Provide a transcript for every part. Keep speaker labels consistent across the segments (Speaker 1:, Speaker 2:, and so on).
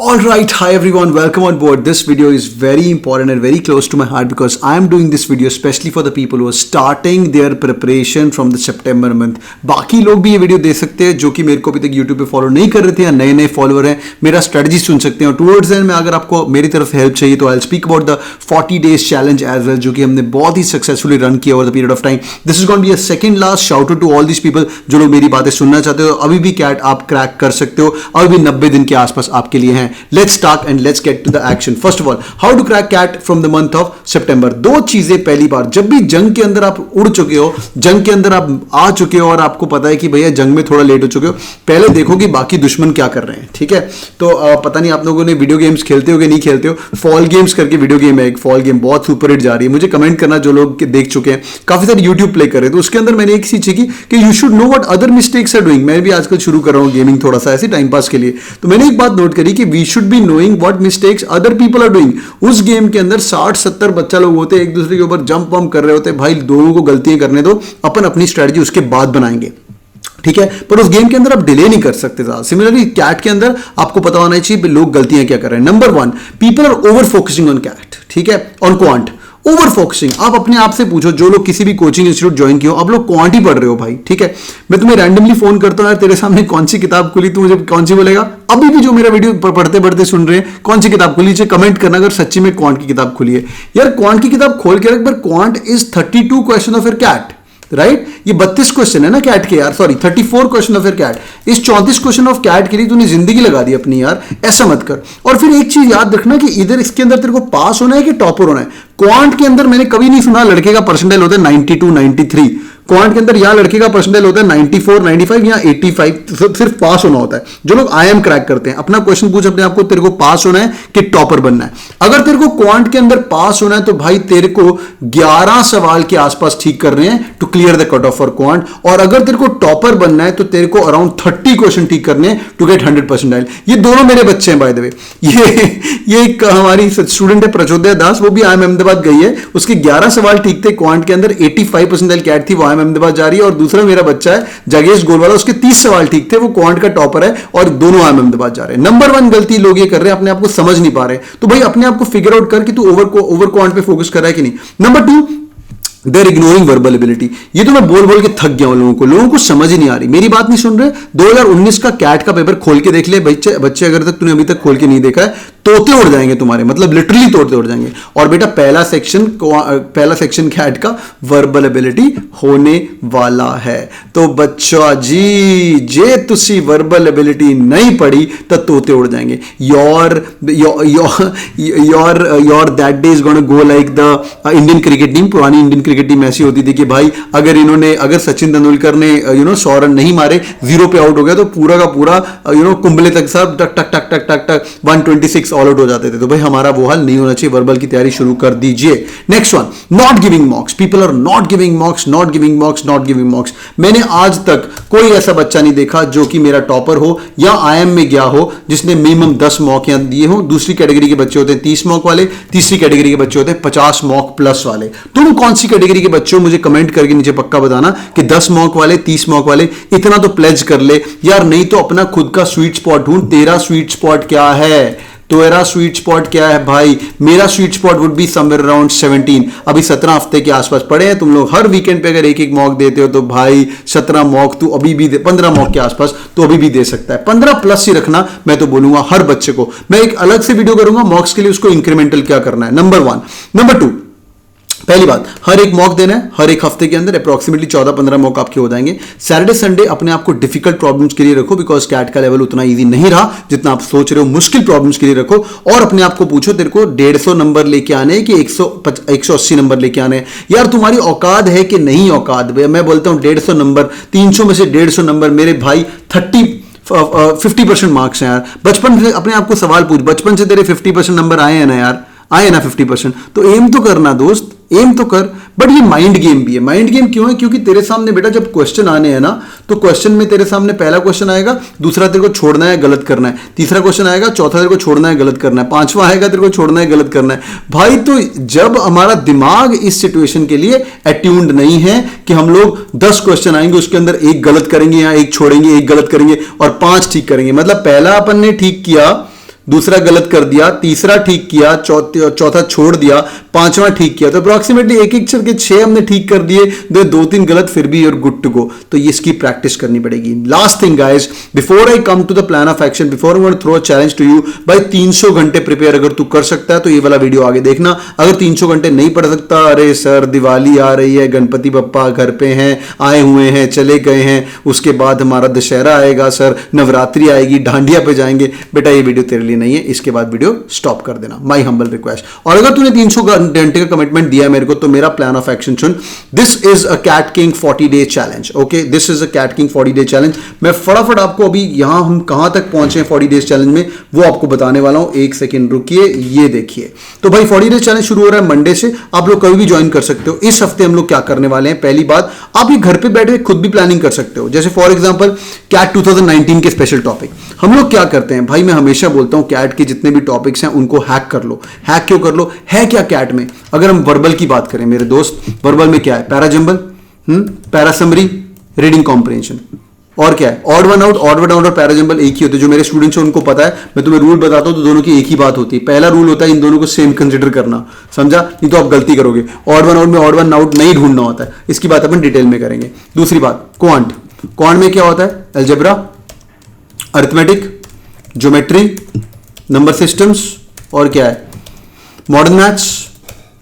Speaker 1: All right, hi everyone, welcome on board. This video is very important and very close to my heart because I am doing this video especially for the people who are starting their preparation from the September month. बाकी लोग भी ये video देख सकते हैं जो कि मेरे को अभी तक YouTube पे फॉलो नहीं कर रहे थे या नए नए फॉलोअर हैं, मेरा स्ट्रेटजी सुन सकते हैं और टुवर्ड्स एंड में अगर आपको मेरी तरफ से हेल्प चाहिए तो I will speak about the 40 days challenge as well, जो कि हमने बहुत ही सक्सेसफुली रन किया over the period of time. This is going to be a second last shout out to all this people जो लोग मेरी बातें सुनना चाहते हो. अभी भी कैट आप क्रैक कर सकते हो, अभी भी 90 दिन के आसपास आपके लिए हैं. Let's start and let's get to the action. First of all, how to crack CAT from the month of September. दो चीजें. पहली बार, जब भी जंग के अंदर आप उड़ चुके हो, जंग के अंदर आप आ चुके हो और आपको पता है कि भैया जंग में थोड़ा लेट हो चुके हो, पहले देखो कि बाकी दुश्मन क्या कर रहे हैं. ठीक है, तो पता नहीं आप लोगों ने वीडियो गेम्स खेलते हो कि नहीं खेलते हो. फॉल गेम्स करके वीडियो गेम है, एक फॉल गेम बहुत सुपर हिट जा रही है. मुझे कमेंट करना जो लोग देख चुके हैं, काफी सारे यूट्यूब प्ले कर रहे हैं. तो उसके अंदर मैंने एक चीज सीखी कि you should know what other mistakes are doing. मैं भी आजकल शुरू कर रहा हूँ गेमिंग थोड़ा सा ऐसे टाइम पास के लिए. तो मैंने एक बात नोट करी कि we should be knowing what mistakes other people are doing. उस गेम के अंदर 60-70 बच्चा लोग होते हैं, एक दूसरे के ऊपर जंप वंप कर रहे होते हैं. भाई दोनों को गलतियां करने दो, अपन अपनी स्ट्रेटजी उसके बाद बनाएंगे. ठीक है, पर उस गेम के अंदर आप डिले नहीं कर सकते. सिमिलरली कैट के अंदर आपको पता होना चाहिए लोग गलतियां क्या कर रहे हैं. Number 1, people are over focusing on CAT. ठीक है, ऑन क्वांट. Over focusing. आप अपने आप से पूछो, जो लोग किसी भी कोचिंग इंस्टीट्यूट ज्वाइन किए हो, आप लोग क्वांट ही पढ़ रहे हो भाई. ठीक है, मैं तुम्हें रैंडमली फोन करता हूं यार, तेरे सामने कौन सी किताब खुली, तू मुझे कौन सी बोलेगा. अभी भी जो मेरा वीडियो पढ़ते पढ़ते सुन रहे हैं, कौन सी किताब खुली, कमेंट करना अगर सच्ची में क्वांट की किताब खुली है. यार क्वांट की किताब खोल के रख, पर quant is 32 question of your CAT. Right, ये 32 क्वेश्चन है ना कैट के यार, sorry 34 question of your CAT. इस 34 क्वेश्चन ऑफ कैट के लिए तूने जिंदगी लगा दी अपनी यार, ऐसा मत कर. और फिर एक चीज याद रखना कि इधर इसके अंदर तेरे को पास होना है कि टॉपर होना है. क्वांट के अंदर मैंने कभी नहीं सुना लड़के का परसेंटाइल होता है 92, 93. क्वांट के अंदर या लड़के का परसेंटाइल होता है 94, 95 या 85. सिर्फ पास होना होता है. जो लोग IIM क्रैक करते हैं, अपना क्वेश्चन पूछ अपने आप को, तेरे को पास होना है कि टॉपर बनना है. अगर तेरे को क्वांट के अंदर पास होना है तो भाई तेरे को 11 सवाल के आसपास ठीक करने हैं to clear the cut off for quant. और अगर तेरे को टॉपर बनना है तो तेरे को अराउंड 30 क्वेश्चन ठीक करने हैं टू गेट 100 परसेंटाइल. ये दोनों मेरे बच्चे हैं बाय द वे. ये एक हमारी स्टूडेंट है प्रचोदया दास, वो भी IIM अहमदाबाद गई है. उसके 11 सवाल ठीक थे क्वांट के अंदर, 85 परसेंटाइल कैट थी, वो IIM अहमदाबाद जा रही है. और दूसरा मेरा बच्चा है जगेश गोलवाला, उसके 30 सवाल ठीक थे, वो क्वांट का टॉपर है और दोनों IIM अहमदाबाद जा रहे हैं. नंबर 1 गलती लोग ये कर रहे हैं, अपने आप को समझ नहीं पा रहे. तो भाई अपने आप को फिगर आउट कर कि तू ओवर क्वांट पे फोकस कर रहा है कि नहीं. नंबर 2, देर इग्नोरिंग वर्बल एबिलिटी. ये तो मैं बोल बोल के थक गया हूं. लोगों को समझ ही नहीं आ रही, मेरी बात नहीं सुन रहे. 2019 का कैट का पेपर खोल के देख ले बच्चे अगर तक तूने अभी तक खोल के नहीं देखा है, तोते उड़ जाएंगे तुम्हारे, मतलब लिटरली तोते उड़ जाएंगे. और बेटा पहला सेक्शन कैट का वर्बल एबिलिटी होने वाला है. तो बच्चा जी जे तुसी वर्बल एबिलिटी नहीं पढ़ी तो तोते उड़ जाएंगे. Your that day is gonna go like the Indian cricket team. पुरानी इंडियन क्रिकेट टीम ऐसी होती थी कि भाई अगर सचिन तेंदुलकर ने 100 रन नहीं मारे, 0 पे आउट हो गया तो पूरा का पूरा कुंबले तक सब टक टक टक टक टक टक 126 ऑल आउट हो जाते थे. तो भाई हमारा वो हाल नहीं होना चाहिए. वर्बल की तैयारी शुरू कर दीजिए. Next one, not giving mocks. People are not giving mocks, not giving mocks, not giving mocks. मैंने आज तक कोई ऐसा बच्चा नहीं देखा जो कि मेरा टॉपर हो या IIM में गया हो जिसने मिनिमम 10 मॉक यहां दिए हो. दूसरी कैटेगरी के बच्चे होते हैं 30 मॉक वाले, तीसरी कैटेगरी के बच्चे होते हैं 50 मॉक प्लस वाले. तुम कौन सी कैटेगरी के बच्चे हो मुझे कमेंट करके नीचे पक्का बताना कि 10 मॉक वाले, 30 मॉक वाले. इतना तो प्लेज कर ले यार, नहीं तो अपना खुद का स्वीट स्पॉट ढूंढ. तेरा स्वीट स्पॉट क्या है? तेरा स्वीट स्पॉट क्या है भाई? मेरा sweet spot would be somewhere around 17. अभी 17 हफ्ते के आसपास पड़े हैं. तुम लोग हर वीकेंड पे अगर एक मॉक देते हो तो भाई 17 मॉक तू अभी भी 15 मॉक के आसपास तो अभी भी दे सकता है. 15 प्लस ही रखना, मैं तो बोलूंगा हर बच्चे को. मैं एक अलग से वीडियो करूंगा मॉक्स के लिए, उसको इंक्रीमेंटल क्या करना है. नंबर 1. नंबर 2, पहली बात, हर एक मॉक देना है. हर एक हफ्ते के अंदर अप्रोक्सीमेटली 14-15 मॉक आपके हो जाएंगे. सैटरडे संडे अपने आप को डिफिकल्ट प्रॉब्लम्स के लिए रखो, बिकॉज कैट का लेवल उतना इजी नहीं रहा जितना आप सोच रहे हो. मुश्किल प्रॉब्लम्स के लिए रखो और अपने आप को पूछो तेरे को 150 नंबर लेके आने कि 180 नंबर लेके आने. यार तुम्हारी औकात है कि नहीं औकात? मैं बोलता हूं 150 नंबर, 300 में से 150 नंबर मेरे भाई 50% मार्क्स हैं यार. बचपन से अपने आप को सवाल पूछ, बचपन से तेरे 50% नंबर आए हैं ना यार? आए ना 50%? तो एम तो करना दोस्त, एम तो कर. बट ये माइंड गेम भी है. माइंड गेम क्यों है? क्योंकि तेरे सामने बेटा जब क्वेश्चन आने हैं ना, तो क्वेश्चन में तेरे सामने पहला क्वेश्चन आएगा, दूसरा तेरे को छोड़ना है गलत करना है, तीसरा क्वेश्चन आएगा, चौथा तेरे को छोड़ना है गलत करना है, पांचवा आएगा तेरे को छोड़ना है गलत करना है. भाई तो जब हमारा दिमाग इस सिचुएशन के लिए अट्यून्ड नहीं है कि हम लोग 10 क्वेश्चन आएंगे उसके अंदर एक गलत करेंगे या एक छोड़ेंगे, एक गलत करेंगे और 5 ठीक करेंगे. मतलब पहला अपन ने ठीक किया, दूसरा गलत कर दिया, तीसरा ठीक किया, चौथा छोड़ दिया, पांचवा ठीक किया, तो अप्रोक्सीमेटली एक एक करके 6 हमने ठीक कर दिए, 2-3 गलत, फिर भी यूर गुड टू गो। तो इसकी प्रैक्टिस करनी पड़ेगी। Last thing guys, before I come to the plan of action, before I want to throw a challenge to you, भाई 300 घंटे प्रिपेयर अगर तू कर सकता है तो ये वाला वीडियो आगे देखना। अगर 300 घंटे नहीं पढ़ सकता, अरे सर दिवाली आ रही है, गणपति बप्पा घर पे हैं, आए हुए हैं, चले गए हैं, उसके बाद हमारा दशहरा आएगा, सर नवरात्रि आएगी, डांडिया पे जाएंगे, बेटा ये वीडियो तेरे लिए नहीं है, इसके बाद वीडियो स्टॉप कर देना, माई हम्बल रिक्वेस्ट। और अगर तूने 300 घंटे का कमिटमेंट दिया है मेरे को, तो मेरा प्लान ऑफ एक्शन सुन। This is a CAT king 40 day challenge. Okay, this is a CAT king 40 day challenge. मैं फटाफट आपको अभी यहां हम कहां तक पहुंचे 40 डेज चैलेंज में वो आपको बताने वाला हूं। एक सेकेंड रुकिए, ये देखिए। तो भाई 40 डेज चैलेंज शुरू हो रहा है मंडे से, आप लोग कभी भी ज्वाइन कर सकते हो। इस हफ्ते हम लोग क्या करने वाले हैं, पहली बात, आप ये घर पे बैठे खुद भी प्लानिंग कर सकते हो। जैसे फॉर एग्जांपल कैट 2019 के स्पेशल टॉपिक हम लोग क्या करते हैं भाई, मैं हमेशा बोलता हूं कैट के जितने भी टॉपिक्स हैं उनको हैक कर लो। हैक क्यों कर लो, है क्या कैट में? अगर हम वर्बल की बात करें मेरे दोस्त, वर्बल में क्या है? पैराजंबल, पैरासमरी, रीडिंग कॉम्प्रिहेंशन, और क्या है? Odd one out, odd one out और पैराजंबल एक ही होते हैं। जो मेरे स्टूडेंट्स हैं उनको पता है, मैं तुम्हें रूल बताता हूं तो दोनों की एक ही बात होती है। पहला रूल होता है इन दोनों को सेम कंसिडर करना, समझा? नहीं तो आप गलती करोगे। ऑड वन आउट में ऑड वन आउट नहीं ढूंढना होता है, इसकी बात अपन डिटेल में करेंगे। दूसरी बात, क्वांट। क्वांट में क्या होता है? Algebra, arithmetic, geometry, number systems, और क्या है? Modern maths.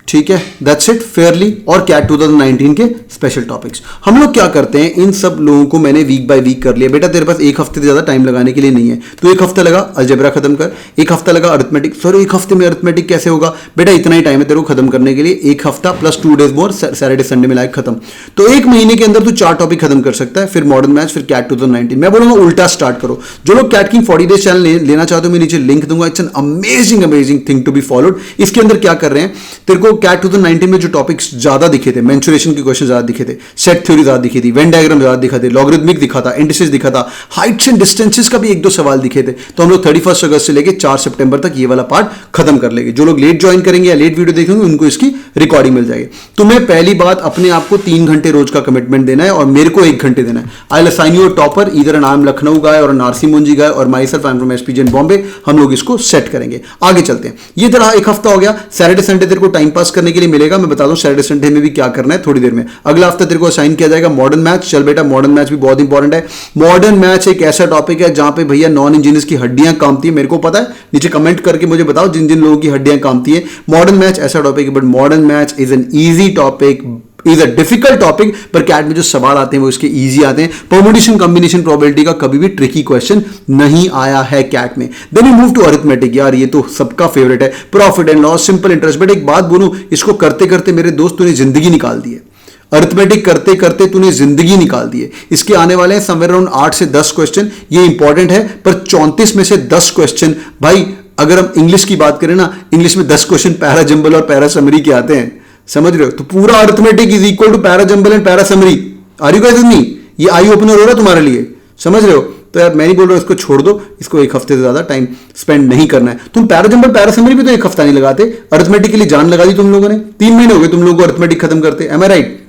Speaker 1: ठीक है, दैट्स इट फेयरली। और कैट 2019 के स्पेशल टॉपिक्स। हम लोग क्या करते हैं, इन सब लोगों को मैंने वीक बाय वीक कर लिया। बेटा तेरे पास एक हफ्ते से ज्यादा टाइम लगाने के लिए नहीं है, तो एक हफ्ता लगा अलजेब्रा खत्म कर, एक हफ्ता लगा अरिथमेटिक। सर एक हफ्ते में अरिथमेटिक कैसे होगा? बेटा इतना ही टाइम है तेरे को खत्म करने के लिए, एक हफ्ता plus 2 days more, Saturday Sunday मिलाए खत्म। तो एक महीने के अंदर तू 4 टॉपिक खत्म कर सकता है, फिर मॉडर्न मैथ्स, फिर कैट 2019। मैं बोलूंगा उल्टा स्टार्ट करो। जो लोग कैट किंग 40 डेज चैनल लेना चाहते हो, मैं नीचे लिंक दूंगा। It's an amazing thing to be followed. इसके अंदर क्या कर रहे हैं, तेरे को कैट 2019 में जो टॉपिक्स ज्यादा दिखे थे, मेंसुरेशन के क्वेश्चन ज्यादा दिखे थे, सेट थ्योरी ज्यादा दिखी थी, वेन डायग्राम ज्यादा दिखा थे, लॉगरिथमिक दिखा था, इंडिसेस दिखा था, हाइट्स एंड डिस्टेंसेस का भी 1-2 सवाल दिखे थे। तो हम लोग 31 अगस्त से लेकर 4 सितंबर तक ये वाला पार्ट खत्म कर लेंगे। जो लोग लेट ज्वाइन करेंगे या लेट वीडियो देखेंगे उनको इसकी रिकॉर्डिंग मिल जाएगी। तुम्हें पहली बात अपने आप को 3 घंटे रोज का कमिटमेंट देना है और मेरे को 1 घंटे देना है। I will assign you a topper, either an I M Lucknow guy और नारसी मुंजी गाय, और myself I am from SPJain Bombay. हम लोग इसको सेट करेंगे। आगे चलते हैं। ये तेरा एक हफ्ता हो गया। सैटरडे संडे तेरे को टाइम पास करने के लिए मिलेगा। मैं बता दूं सैटरडे संडे में भी क्या करना है थोड़ी देर में। अगला हफ्ता तेरे को असाइन किया जाएगा मॉडर्न मैथ्स। चल बेटा मॉडर्न मैथ्स भी बहुत इंपॉर्टेंट है। मॉडर्न मैथ्स एक ऐसा टॉपिक है जहां पे भैया नॉन इंजीनियर्स की हड्डियां कामती है। मेरे को पता है, नीचे कमेंट करके मुझे बताओ जिन जिन लोगों की हड्डियां कामती है। मॉडर्न मैथ्स ऐसा टॉपिक है, but modern maths is an easy topic, is a difficult topic, पर कैट में जो सवाल आते हैं वो इसके इजी आते हैं। परमुटेशन कॉम्बिनेशन प्रोबेबिलिटी का कभी भी ट्रिकी क्वेश्चन नहीं आया है कैट में। Then you move to arithmetic. यार ये तो सबका फेवरेट है, profit and loss, simple interest. But एक बात बोलूं, इसको करते करते मेरे दोस्त तूने जिंदगी निकाल दी है। अरिथमेटिक करते करते तूने जिंदगी निकाल दी है। इसके आने वाले हैं समवेयर अराउंड 8 से 10 क्वेश्चन। ये इंपॉर्टेंट है, पर 34 में से 10 क्वेश्चन भाई, अगर हम इंग्लिश की बात करें ना, इंग्लिश में 10 क्वेश्चन पैराजंबल और पैरासमरी के आते हैं, समझ रहे हो? तो पूरा arithmetic is equal to parajumble and parasummary. Are you guys with me? ये आई ओपनर हो रहा है तुम्हारे लिए, समझ रहे हो? तो यार मैं नहीं बोल रहा हूं इसको छोड़ दो, इसको एक हफ्ते से ज्यादा टाइम स्पेंड नहीं करना है। तुम पैराजंबल पैरासमरी भी तो एक हफ्ता नहीं लगाते, अरिथमेटिक के लिए जान लगा दी तुम लोगों ने। 3 महीने हो गए तुम लोगों को अरिथमेटिक खत्म करते। एम आई राइट?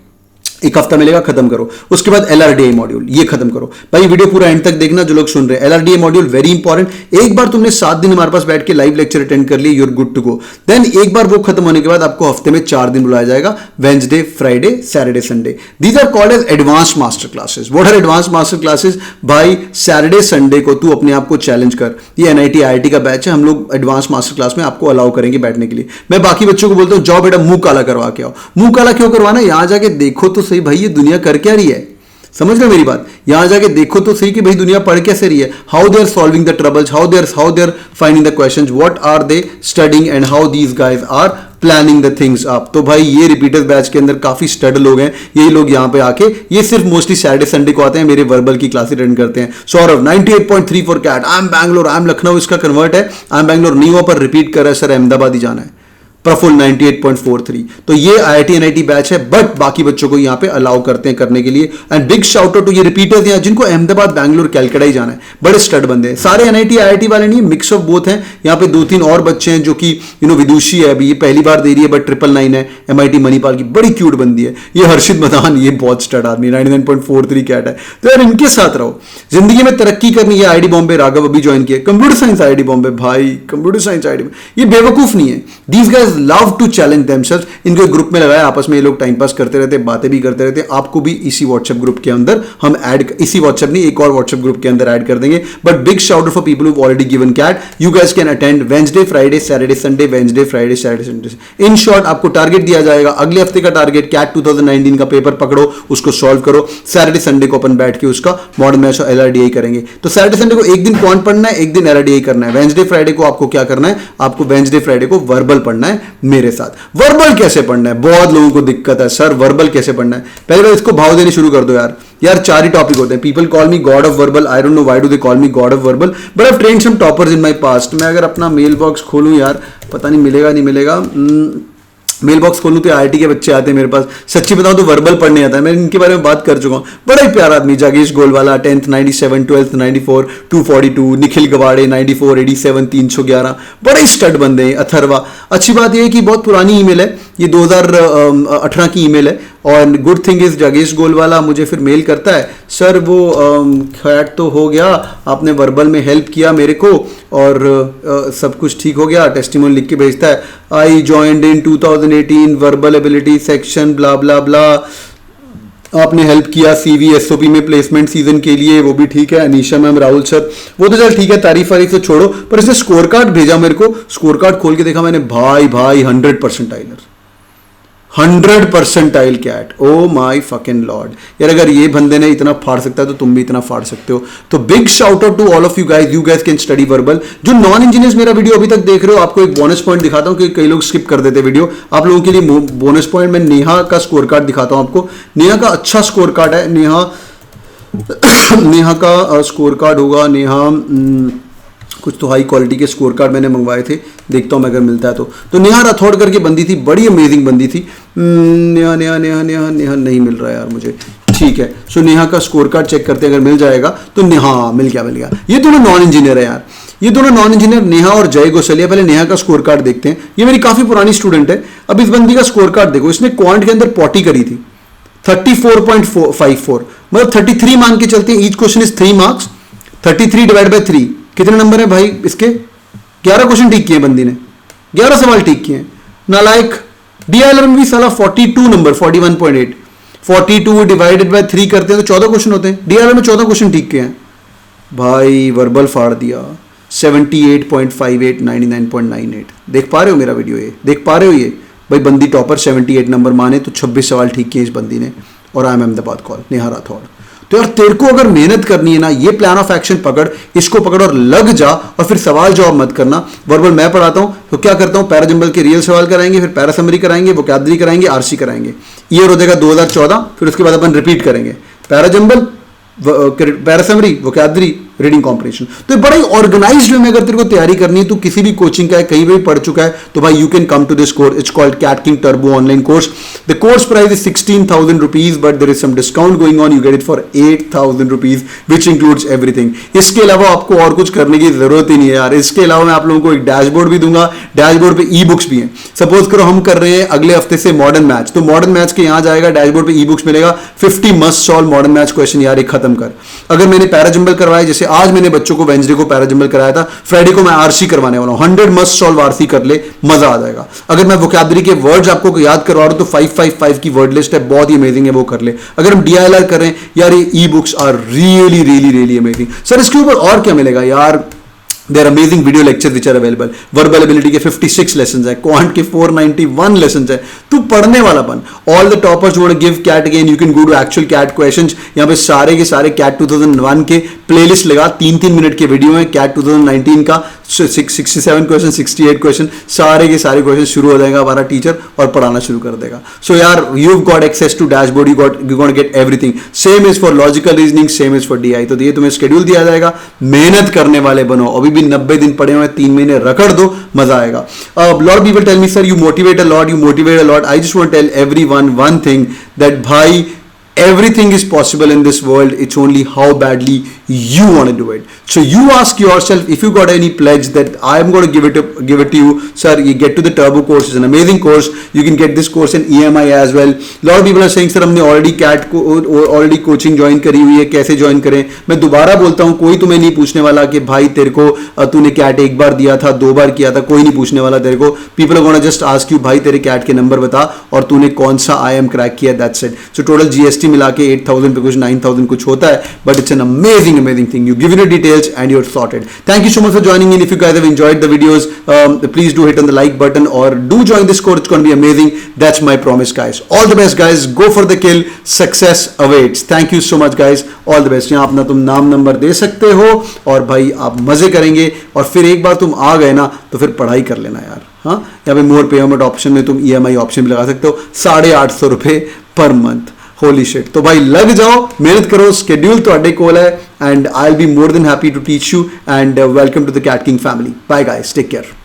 Speaker 1: एक हफ्ता मिलेगा, खत्म करो। उसके बाद LRDI मॉड्यूल, ये खत्म करो भाई। वीडियो पूरा एंड तक देखना जो लोग सुन रहे हैं। LRDI module very important. एक बार तुमने 7 दिन हमारे पास बैठ के लाइव लेक्चर अटेंड कर लिए, you're good to go. Then एक बार वो खत्म होने के बाद आपको हफ्ते में 4 दिन बुलाया जाएगा, Wednesday, Friday, Saturday, Sunday. These are called as advance master classes. What are advance master classes? भाई सैटरडे संडे को तू अपने आप को चैलेंज कर। ये NIT IIT का बैच है, हम लोग एडवांस मास्टर क्लास में आपको अलाउ करेंगे बैठने के लिए। मैं बाकी बच्चों को बोलता हूं जाओ बेटा मुंह काला करवा के आओ। मुंह काला क्यों करवाना? यहां जाके देखो तो सही भाई ये दुनिया कर क्या रही है। समझ रहे हो मेरी बात? यहां जाके देखो तो सही कि भाई दुनिया पढ़ कैसे रही है। How they are solving the troubles, how they are finding the questions, what are they studying and how these guys are planning the things up. तो भाई ये रिपीटर्स बैच के अंदर काफी स्टड लोग हैं। यही लोग यहाँ पे आके, ये सिर्फ मोस्टली सैटरडे संडे को आते हैं, मेरे वर्बल की क्लासेस अटेंड करते हैं। Saurabh 98.3 for CAT. I am Bangalore, I M Lucknow, इसका कन्वर्ट है। आई एम बैंगलोर नहीं हुआ पर रिपीट कर रहा है, सर अहमदाबाद ही जाना है। प्रफुल 98.43। तो ये IIT NIT बैच है, बट बाकी बच्चों को यहाँ पे अलाउ करते हैं करने के लिए। And big shout out to ये रिपीटर्स यहाँ जिनको अहमदाबाद, बैंगलोर, कैलकाटा ही जाना है, बड़े स्टड बंदे हैं सारे। NIT IIT वाले नहीं, मिक्स ऑफ बोथ हैं। यहाँ पे 2-3 और बच्चे हैं जो कि विदुषी है, अभी ये पहली बार दे रही है, बट 999 है, MIT मणिपाल की, बड़ी क्यूट बंदी है। ये हर्षित मदान, ये बहुत स्टड आदमी, 99.43 कैट है। तो यार इनके साथ रहो, जिंदगी में तरक्की करनी है। IIT बॉम्बे राघव अभी ज्वाइन किया, कंप्यूटर साइंस IIT बॉम्बे, भाई कंप्यूटर साइंस IIT, ये बेवकूफ नहीं है। These guys love to challenge themselves. इनको ग्रुप में लगाया, आपस में ये लोग टाइम पास करते रहते, बातें भी करते रहते। आपको भी इसी व्हाट्सएप ग्रुप के अंदर हम ऐड, इसी व्हाट्सएप नहीं, एक और व्हाट्सएप ग्रुप के अंदर ऐड कर देंगे। But big shout out for people who already given CAT. You guys can attend Wednesday, Friday, Saturday, Sunday, Wednesday, Friday, Saturday, Sunday. In short आपको टारगेट दिया जाएगा, अगले हफ्ते का टारगेट कैट 2019 का पेपर पकड़ो, उसको सॉल्व करो। सैटरडे संडे को अपन बैठ के उसका मॉडर्न मैथ्स और LRDI करेंगे। तो सैटरडे संडे को एक दिन क्वांट पढ़ना है, एक दिन LRDI करना है। वेडनेसडे फ्राइडे को आपको क्या करना है, आपको वेडनेसडे फ्राइडे को वर्बल पढ़ना है मेरे साथ। वर्बल कैसे पढ़ना है, बहुत लोगों को दिक्कत है, सर वर्बल कैसे पढ़ना है। पहले बार इसको भाव देने शुरू कर दो यार। 4 ही टॉपिक होते हैं। People call me god of verbal, I don't know why do they call me god of verbal, but I have trained some toppers in my past. मैं अगर अपना मेल बॉक्स खोलूं यार, पता नहीं मिलेगा नहीं मिलेगा, मेल बॉक्स खोलूं तो IIT के बच्चे आते हैं मेरे पास। सच्ची बताऊं तो वर्बल पढ़ने आता है, मैं इनके बारे में बात कर चुका हूं। बड़ा ही प्यारा आदमी, जागेश गोलवाला 10th 97, 12th 94, 242, निखिल गवाड़े 94, 87, 311, बड़े स्टड बंदे हैं। अथर्वा, अच्छी बात यह है कि बहुत पुरानी ईमेल है, ये 2018 की ईमेल है। और गुड थिंग इज जागेश गोलवाला मुझे फिर मेल करता है, सर वो खैट तो हो गया, आपने वर्बल में हेल्प किया मेरे को और सब कुछ ठीक हो गया। टेस्टिमोनी लिख के भेजता है, I joined in 2018 verbal ability section blah blah blah, आपने हेल्प किया CV SOP में प्लेसमेंट सीजन के लिए, वो भी ठीक है। अनीशा मैम, राहुल सर, वो तो चल ठीक है, तारीफ वारीफ से छोड़ो, पर इसने स्कोर कार्ड भेजा मेरे को। स्कोर कार्ड खोल के देखा मैंने, भाई 100 percentiler, 100 percentile CAT. Oh my fucking lord यार, अगर ये बंदे ने इतना फाड़ सकता है तो तुम भी इतना फाड़ सकते हो। तो big shout out to all of you guys can study verbal. जो नॉन इंजीनियर्स मेरा वीडियो अभी तक देख रहे हो, आपको एक बोनस पॉइंट दिखाता हूं कि कई लोग स्किप कर देते वीडियो। आप लोगों के लिए बोनस पॉइंट में नेहा का स्कोर कार्ड दिखाता हूं आपको। नेहा का अच्छा स्कोर कार्ड है। नेहा का स्कोर कार्ड होगा, नेहा कुछ तो हाई क्वालिटी के स्कोर कार्ड मैंने मंगवाए थे, देखता हूं मैं अगर मिलता है तो नेहा राठौड़ करके बंदी थी, बड़ी अमेजिंग बंदी थी। नेहा नेहा नेहा नेहा नेहा नहीं मिल रहा है यार मुझे, ठीक है। सो नेहा का स्कोर कार्ड चेक करते हैं, अगर मिल जाएगा तो नेहा, मिल गया। ये दोनों नॉन इंजीनियर है यार, ये दोनों नॉन इंजीनियर, नेहा और जय गोसलिया। पहले नेहा का स्कोर कार्ड देखते हैं, ये मेरी काफी पुरानी स्टूडेंट है। अब इस बंदी का स्कोर कार्ड देखो, इसने क्वांट के अंदर पॉटी करी थी 34.54, मतलब 33 मान के चलते हैं। Each question is 3 marks, 33 divide by 3 कितने नंबर है भाई इसके? 11 क्वेश्चन ठीक किए बंदी ने, 11 सवाल ठीक किए। नालायक। DILM में भी साला 42 नंबर, 41.8, 42 डिवाइडेड बाय 3 करते हैं तो 14 क्वेश्चन होते हैं। DILM में 14 क्वेश्चन ठीक किए हैं भाई, वर्बल फाड़ दिया 78.58, 99.98। देख पा रहे हो मेरा वीडियो, ये देख पा रहे हो ये भाई, बंदी टॉपर 78 नंबर माने तो 26 सवाल ठीक किए इस बंदी ने। और IIM अहमदाबाद कॉल, नेहा राठौड़। तो यार तेरे को अगर मेहनत करनी है ना, ये प्लान ऑफ एक्शन पकड़, इसको पकड़ और लग जा, और फिर सवाल जवाब मत करना। वर्बल मैं पढ़ाता हूं तो क्या करता हूं, पैराजंबल के रियल सवाल कराएंगे, फिर पैरासमरी कराएंगे, वोकैबुलरी कराएंगे, RC कराएंगे। ईयर हो जाएगा 2014, फिर उसके बाद अपन रिपीट करेंगे पैराजंबल, पैरासमरी, वोकैबुलरी, रीडिंग कॉम्प्रिहेंशन। तो बड़ा ही ऑर्गेनाइज्ड वे में अगर तेरे को तैयारी करनी है, तो किसी भी कोचिंग का है, कहीं भी पढ़ चुका है, तो भाई you can come to this course. It's called CAT king turbo online course. The course price is 16,000 rupees, but there is some discount going on, you get it for 8,000 rupees, which includes everything. इसके अलावा आपको और कुछ करने की जरूरत ही नहीं है यार। इसके अलावा मैं आप लोगों को एक डैशबोर्ड भी दूंगा, डैशबोर्ड पे ई बुक्स भी हैं। सपोज करो हम कर रहे हैं अगले हफ्ते से मॉडर्न मैथ्स, तो मॉडर्न मैथ्स के यहां जाएगा, डैशबोर्ड पे ई बुक्स मिलेगा, 50 must solve modern maths question यार, एक खत्म कर। अगर मैंने पैराजंबल करवाया, जैसे आज मैंने बच्चों को वेडनेसडे को पैराजंबल कराया था, फ्राइडे को मैं RC करवाने वाला हूं, 100 मस्ट सॉल्व RC कर ले, मजा आ जाएगा। अगर मैं वोकैबुलरी के वर्ड्स आपको याद करवा रहा हूं तो 555 की वर्ड लिस्ट है, बहुत ही अमेजिंग है, वो कर ले। अगर हम DILR कर रहे हैं यार, ये e books are really really really amazing. Sir इसके ऊपर और क्या मिलेगा यार? There are amazing video lectures which are available. Verbal ability के 56 lessons है, quant के 491 lessons है। तू पढ़ने वाला बन। All the toppers who want to give CAT again, you can go to actual CAT questions। यहाँ पे सारे के सारे CAT 2001 के प्लेलिस्ट लगा, 3-3 मिनट के वीडियो है। CAT 2019 का 67 क्वेश्चन, 68 क्वेश्चन, सारे के सारे क्वेश्चन शुरू हो जाएगा हमारा टीचर और पढ़ाना शुरू कर देगा. सो यार, you've got access to dashboard, you're going to get everything. Same is for logical reasoning, same is for DI. तो ये तुम्हें शेड्यूल दिया जाएगा, मेहनत करने वाले बनो. अभी भी 90 दिन पड़े हुए, 3 महीने रगड़ दो, मजा आएगा. Lot of people tell me, sir, you motivate a lot. I just want to tell everyone one thing, that bhai, everything is possible in this world. It's only how badly you want to do it. So you ask yourself, if you got any pledge that I am going to give it to you, sir, you get to the turbo course. It's an amazing course. You can get this course in EMI as well. lot of people are saying, sir, हमने already coaching join करी हुई है, कैसे join करें? मैं दोबारा बोलता हूँ, कोई तुम्हें नहीं पूछने वाला कि भाई तेरे को तूने कैट एक बार दिया था, 2 बार किया था, कोई नहीं पूछने वाला तेरे को. People are going to just ask you, भाई तेरे कैट के नंबर बता और तूने कौन सा IIM क्रैक किया. That's it. So total GST मिला के 8,000 पे कुछ 9,000 कुछ होता है, but it's an amazing thing. You give it the details and you're sorted. Thank you so much for joining in. If you guys have enjoyed the videos, please do hit on the like button or do join this course. It's going to be amazing. That's my promise, guys. All the best, guys. Go for the kill. Success awaits. Thank you so much, guys. All the best. यहाँ अपना तुम नाम number दे सकते हो और भाई आप मजे करेंगे. और फिर एक बार तुम आ गए ना तो फिर पढ़ाई कर लेना यार. हाँ, यहाँ पे मोर पेमेंट ऑप्शन में तुम EMI ऑप्शन भी लगा सकते हो. 850 रुपए पर मंथ. Holy shit. तो भाई लग जाओ, मेहनत करो, स्केड्यूल ਤੁਹਾਡੇ ਕੋਲ ਹੈ, and I'll be more than happy to teach you, and welcome to the Cat King family. Bye guys, take care.